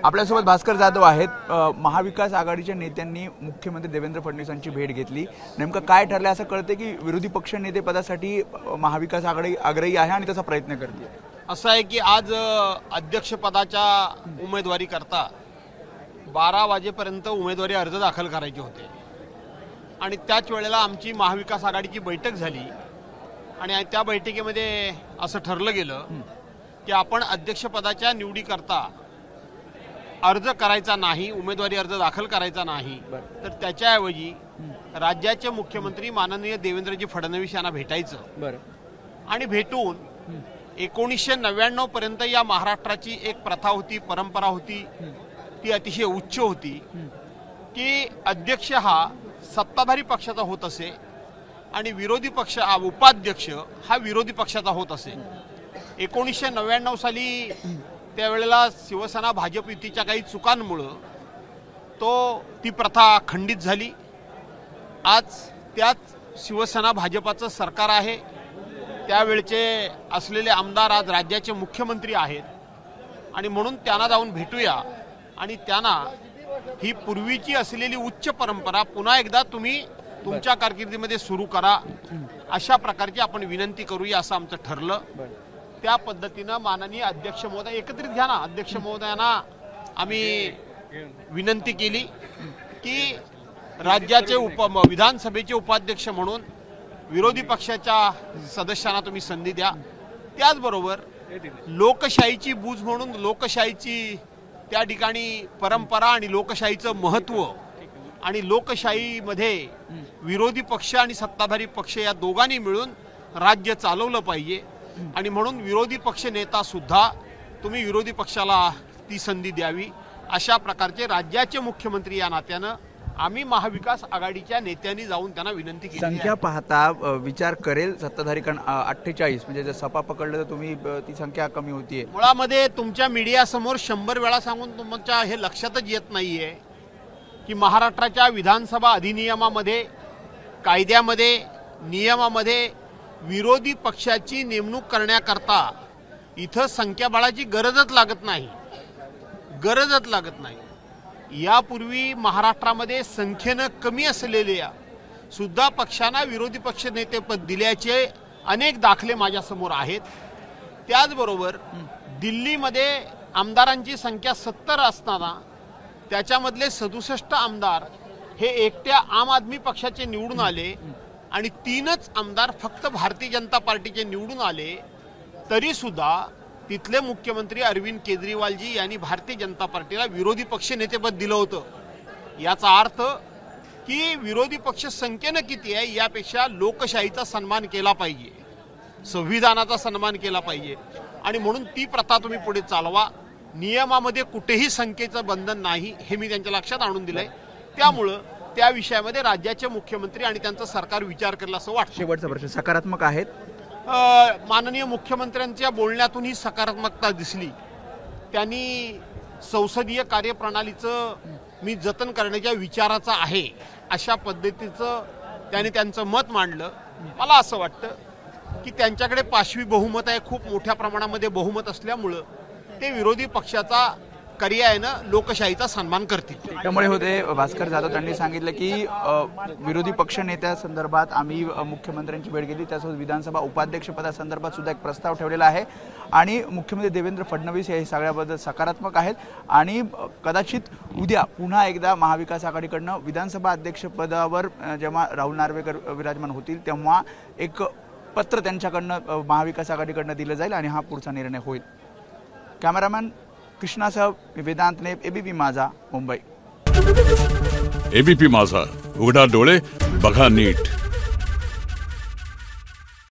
आपल्यासोबत भास्कर जाधव आहेत। महाविकास आघाडीच्या नेत्यांनी मुख्यमंत्री देवेंद्र फडणवीसांची भेट घेतली। नेमकं काय ठरलं असं कळते की विरोधी पक्ष नेते पदासाठी महाविकास आघाडी आग्रही आहे आणि तसा प्रयत्न करते। असं आहे की आज अध्यक्षपदाच्या उमेदवारी करता 12 वाजेपर्यंत उमेदवारी अर्ज दाखल करायचे होते आणि त्याच वेळेला आमची महाविकास आघाडीची बैठक झाली आणि त्या बैठकीमध्ये असं ठरलं गेलं की आपण अध्यक्षपदाच्या निवडी करता अर्ज करायचा नाही, उमेदवारी अर्ज दाखल करायचा नाही, तर त्याच्याऐवजी राज्याचे मुख्यमंत्री माननीय देवेंद्रजी फडणवीस यांना भेटायचं आणि भेटून 1999 पर्यंत या महाराष्ट्राची एक प्रथा होती, परंपरा होती, ती अतिशय उच्च होती की अध्यक्ष हा सत्ताधारी पक्षाचा होत असे आणि विरोधी पक्ष उपाध्यक्ष हा विरोधी पक्षाचा होत असे। 1999 साली त्यावेळेला शिवसेना भाजप युतीच्या काही चुकांमुळे ती प्रथा खंडित झाली। आज त्याच शिवसेना भाजपाचं सरकार आहे, त्यावेळचे असलेले आमदार आज राज्याचे मुख्यमंत्री आहेत आणि म्हणून त्यांना जाऊन भेटूया आणि त्यांना ही पूर्वीची असलेली उच्च परंपरा पुन्हा एकदा तुम्ही तुमच्या कारकिर्दीमध्ये सुरू करा, अशा प्रकारची आपण विनंती करूया असं आमचं ठरलं। त्या पद्धतीनं माननीय अध्यक्ष महोदय एकत्रित घ्या ना, अध्यक्ष महोदयांना आम्ही विनंती केली की राज्याचे विधानसभेचे उपाध्यक्ष म्हणून विरोधी पक्षाच्या सदस्यांना तुम्ही संधी द्या। त्याचबरोबर लोकशाहीची बूज म्हणून लोकशाहीची त्या ठिकाणी परंपरा आणि लोकशाहीचं महत्त्व आणि लोकशाहीमध्ये विरोधी पक्ष आणि सत्ताधारी पक्ष या दोघांनी मिळून राज्य चालवलं पाहिजे आणि म्हणून विरोधी पक्ष नेता सुद्धा तुम्ही विरोधी पक्षाला ती संधी द्यावी, अशा प्रकारचे राज्याचे मुख्यमंत्री या नात्यानं आम्ही महाविकास आघाडीच्या नेत्यांनी जाऊन त्यांना विनंती केली। संख्या पाहता विचार करेल सत्ताधारी, कारण 48 म्हणजे जर सपा पकडलं तर तुम्ही ती संख्या कमी होतीये। मुळामध्ये तुमच्या मीडिया समोर 100 वेळा सांगून तुमच्या हे लक्षातच येत नाहीये की महाराष्ट्राच्या विधानसभा अधिनियमामध्ये, कायद्यामध्ये, नियमामध्ये विरोधी पक्षाची नेमणूक करण्याकरता इथं संख्याबळाची गरजच लागत नाही। यापूर्वी महाराष्ट्रामध्ये संख्येनं कमी असलेल्या सुद्धा पक्षांना विरोधी पक्ष नेतेपद दिल्याचे अनेक दाखले माझ्यासमोर आहेत। त्याचबरोबर दिल्लीमध्ये आमदारांची संख्या 70 असताना त्याच्यामधले 67 आमदार हे एकट्या आम आदमी पक्षाचे निवडून आले आणि 3च आमदार फक्त भारतीय जनता पार्टीचे निवडून आले, तरी सुद्धा तिथले मुख्यमंत्री अरविंद केजरीवालजी यांनी भारतीय जनता पार्टीला विरोधी पक्ष नेतेपद दिलं होतं। याचा अर्थ की विरोधी पक्ष संख्येनं किती आहे यापेक्षा लोकशाहीचा सन्मान केला पाहिजे, संविधानाचा सन्मान केला पाहिजे आणि म्हणून ती प्रथा तुम्ही पुढे चालवा। नियमामध्ये कुठेही संख्येचं बंधन नाही हे मी त्यांच्या लक्षात आणून दिलंय, त्यामुळं त्या विषयामध्ये राज्याचे मुख्यमंत्री आणि त्यांचं सरकार विचार करेल असं वाटतं। शेवटचा प्रश्न, सकारात्मक आहेत? माननीय मुख्यमंत्र्यांच्या बोलण्यातून ही सकारात्मकता दिसली। त्यांनी संसदीय कार्यप्रणालीचं मी जतन करण्याच्या विचाराचा आहे अशा पद्धतीचं त्यांनी त्यांचं मत मांडलं। मला असं वाटतं की त्यांच्याकडे पाशवी बहुमत आहे, खूप मोठ्या प्रमाणामध्ये बहुमत असल्यामुळं ते विरोधी पक्षाचा पर्यायानं लोकशाहीचा सन्मान करतील। त्यामुळे होते भास्कर जाधव त्यांनी सांगितलं की विरोधी पक्ष नेत्या संदर्भात आम्ही मुख्यमंत्र्यांची भेट घेतली, त्यासोबत विधानसभा उपाध्यक्ष पदासंदर्भात सुद्धा एक प्रस्ताव ठेवलेला आहे आणि मुख्यमंत्री देवेंद्र फडणवीस हे सगळ्याबद्दल सकारात्मक आहेत आणि कदाचित उद्या पुन्हा एकदा महाविकास आघाडीकडनं विधानसभा अध्यक्षपदावर जेव्हा राहुल नार्वेकर विराजमान होतील तेव्हा एक पत्र त्यांच्याकडनं महाविकास आघाडीकडनं दिलं जाईल आणि हा पुढचा निर्णय होईल। कॅमेरामॅन कृष्णासह वेदांत ने, एबीपी माझा, मुंबई। एबीपी माझा, उघडा डोळे बघा नीट।